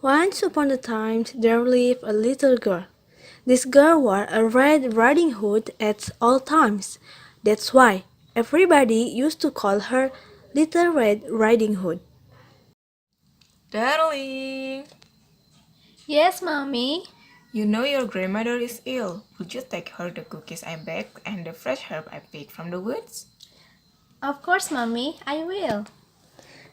Once upon a time there lived a little girl. This girl wore a Red Riding Hood at all times. That's why everybody used to call her Little Red Riding Hood. Darling, Yes, Mommy. you know your grandmother is ill. Would you take her the cookies I baked and the fresh herb I picked from the woods? Of course, Mommy, I will.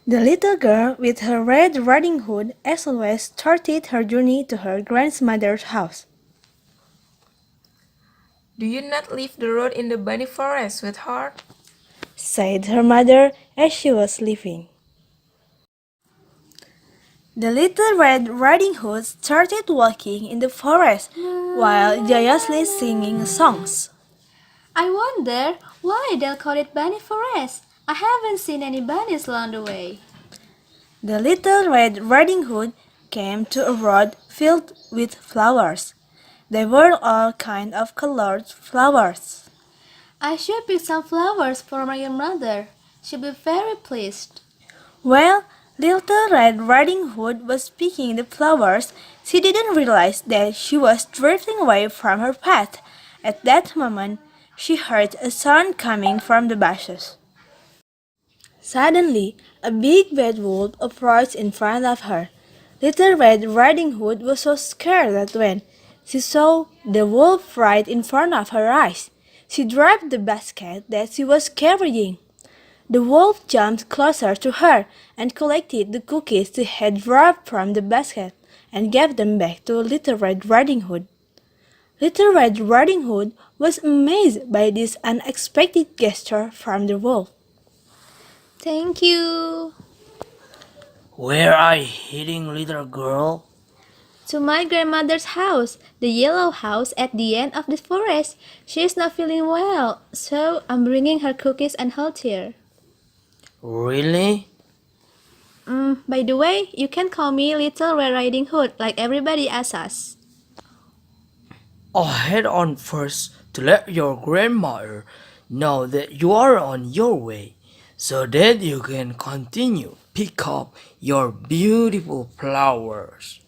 The little girl with her Red Riding Hood as always started her journey to her grandmother's house. Do you not leave the road in the bunny forest, sweetheart? Said her mother as she was leaving. The Little Red Riding Hood started walking in the forest while joyously singing songs. I wonder why they'll call it Bunny Forest. I haven't seen any bunnies along the way. The Little Red Riding Hood came to a road filled with flowers. They were all kinds of colored flowers. I should pick some flowers for my grandmother. She'll be very pleased. While Little Red Riding Hood was picking the flowers, she didn't realize that she was drifting away from her path. At that moment, she heard a sound coming from the bushes. Suddenly, a big bad wolf approached in front of her. Little Red Riding Hood was so scared that when she saw the wolf right in front of her eyes, she dropped the basket that she was carrying. The wolf jumped closer to her and collected the cookies she had dropped from the basket and gave them back to Little Red Riding Hood. Little Red Riding Hood was amazed by this unexpected gesture from the wolf. Thank you. Where are you heading, little girl? To my grandmother's house, the yellow house at the end of the forest. She is not feeling well, so I'm bringing her cookies and hot here. Really? By the way, you can call me Little Red Riding Hood like everybody asks us. I'll head on first to let your grandmother know that you are on your way, so that you can continue pick up your beautiful flowers.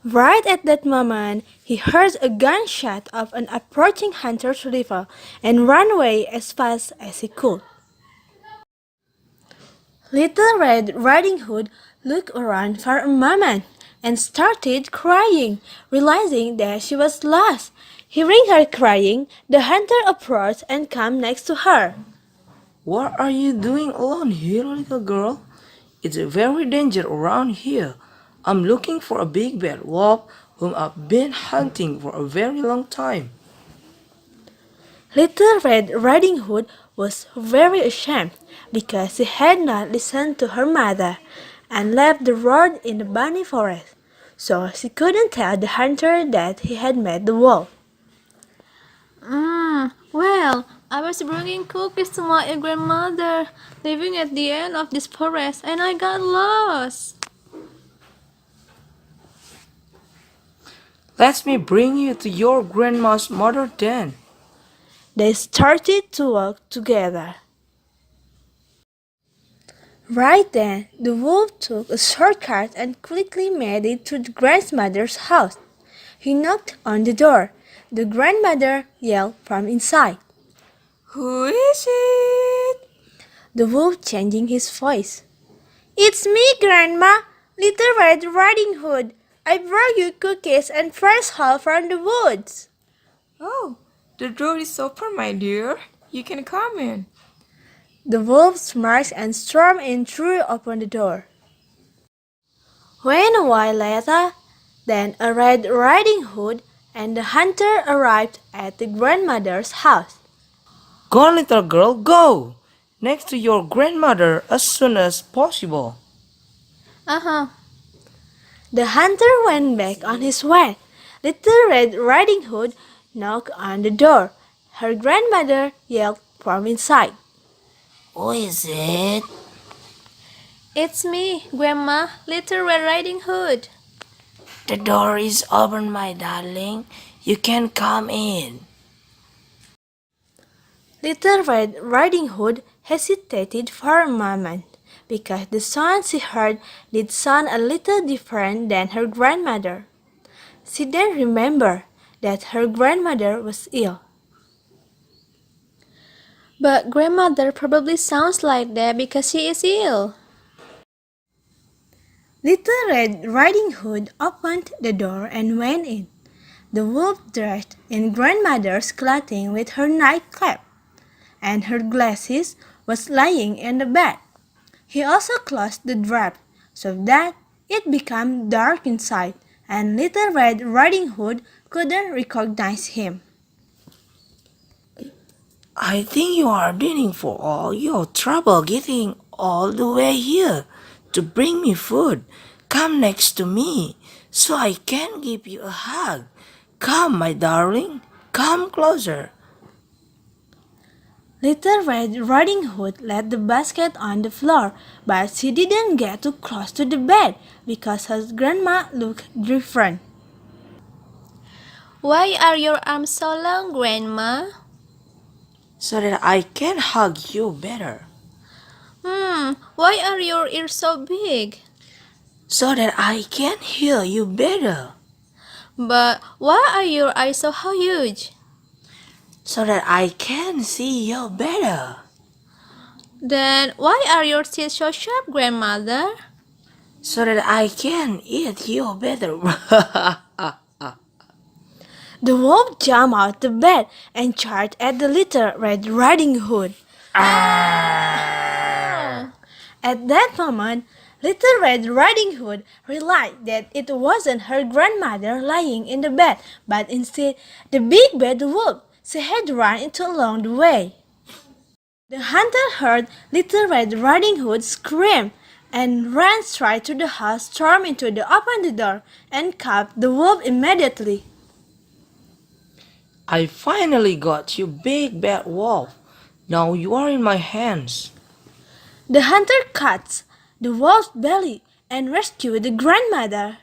Right at that moment, he heard a gunshot of an approaching hunter's rifle and ran away as fast as he could. Little Red Riding Hood looked around for a moment and started crying, realizing that she was lost. Hearing her crying, the hunter approached and came next to her. What are you doing alone here, little girl? It's very dangerous around here. I'm looking for a big bad wolf whom I've been hunting for a very long time. Little Red Riding Hood was very ashamed because she had not listened to her mother and left the road in the bunny forest, so she couldn't tell the hunter that he had met the wolf. Well, I was bringing cookies to my grandmother, living at the end of this forest, and I got lost. Let me bring you to your grandma's mother then. They started to walk together. Right then, the wolf took a shortcut and quickly made it to the grandmother's house. He knocked on the door. The grandmother yelled from inside. Who is it? The wolf changing his voice. It's me, Grandma, Little Red Riding Hood. I brought you cookies and fresh herb from the woods. Oh, the door is open, my dear. You can come in. The wolf smirked and stormed in through open the door. When a while later, then a Red Riding Hood and the hunter arrived at the grandmother's house. Go, little girl, go! Next to your grandmother as soon as possible. The hunter went back on his way. Little Red Riding Hood knocked on the door. Her grandmother yelled from inside. Who is it? It's me, Grandma, Little Red Riding Hood. The door is open, my darling. You can come in. Little Red Riding Hood hesitated for a moment, because the sounds she heard did sound a little different than her grandmother. She then remembered that her grandmother was ill. But grandmother probably sounds like that because she is ill. Little Red Riding Hood opened the door and went in. The wolf dressed in grandmother's clothing with her nightcap, and her glasses was lying in the bed. He also closed the draft so that it became dark inside, and Little Red Riding Hood couldn't recognize him. I think you are dealing for all your trouble getting all the way here to bring me food. Come next to me so I can give you a hug. Come, my darling, come closer. Little Red Riding Hood laid the basket on the floor, but she didn't get too close to the bed because her grandma looked different. Why are your arms so long, Grandma? So that I can hug you better. Why are your ears so big? So that I can hear you better. But why are your eyes so huge? So that I can see you better. Then why are your teeth so sharp, Grandmother? So that I can eat you better. The wolf jumped out the bed and charged at the Little Red Riding Hood. At that moment, Little Red Riding Hood realized that it wasn't her grandmother lying in the bed, but instead the big bad wolf she had run into along the way. The hunter heard Little Red Riding Hood scream and ran straight to the house, stormed into the open door, and caught the wolf immediately. I finally got you, big bad wolf. Now you are in my hands. The hunter cuts the wolf's belly and rescued the grandmother.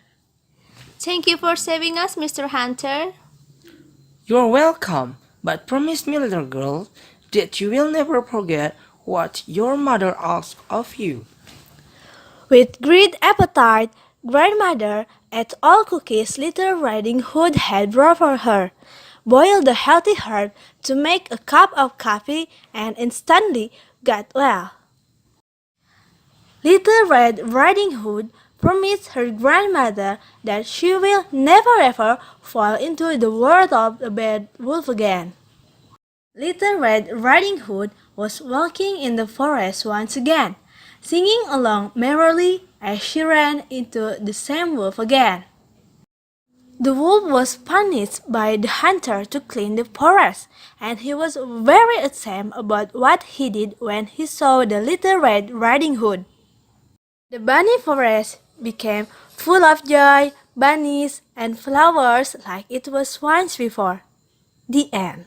Thank you for saving us, Mr. Hunter. You're welcome, but promise me, little girl, that you will never forget what your mother asked of you. With great appetite, grandmother ate all cookies Little Riding Hood had brought for her, boiled the healthy herb to make a cup of coffee, and instantly got well. Little Red Riding Hood promised her grandmother that she will never ever fall into the world of the bad wolf again. Little Red Riding Hood was walking in the forest once again, singing along merrily as she ran into the same wolf again. The wolf was punished by the hunter to clean the forest, and he was very ashamed about what he did when he saw the Little Red Riding Hood. The bunny forest became full of joy, bunnies, and flowers like it was once before. The end.